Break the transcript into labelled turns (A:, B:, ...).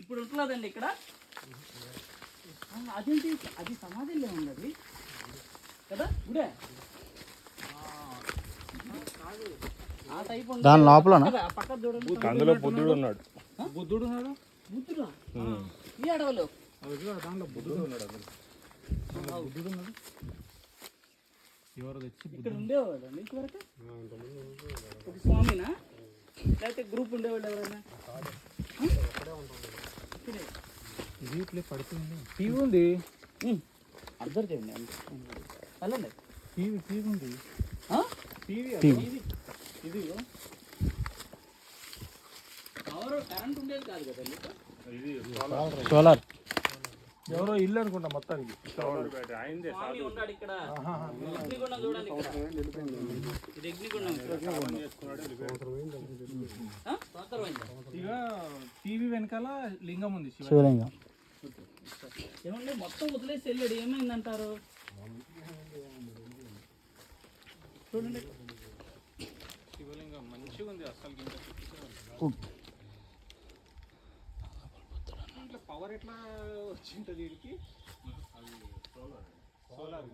A: ఇప్పుడు ఉంటున్నదండి ఇక్కడ. అదేంటి, అది సమాధిలో ఉంది అది కదా గుడే. ఆ టైప్
B: దాని లోపల
A: పక్క చూడండి.
C: అందులో బుద్ధుడు ఉన్నాడు.
A: బుద్ధుడా ఈ అడవిలో
C: దాంట్లో బుద్ధుడు ఉన్నాడు.
A: బుద్ధుడు ఉన్నాడు. ఎవరు తెచ్చి ఇక్కడ ఉండేవాడు నీకు వరకు ఒక స్వామినా లేకపోతే గ్రూప్ ఉండేవాళ్ళు ఎవరైనా?
C: ఇట్లే పడుతుంది. టీవీ ఉంది,
A: అబ్జర్వ్ చేయండి. వెళ్ళండి.
C: టీవీ ఉంది.
A: ఇది పవర్ కరెంట్ ఉండేది కాదు కదా మీకు.
B: సోలార్
C: ఎవరో ఇల్లు అనుకుంటా మొత్తానికి.
A: స్వామి ఉన్నాడు ఇక్కడ. అగ్నిగుండం చూడండి ఇక్కడ. ఇది అగ్నిగుండం.
C: ఇక టీవీ వెనకాల లింగం ఉంది,
B: శివలింగం.
A: ఏమండి మొత్తం వదిలేసి వెళ్ళాడు, ఏమైందంటారు? చూడండి
C: శివలింగం మంచిగా ఉంది అసలు. ఇట్లా పవర్ ఎట్లా వచ్చింటది వీడికి? సోలార్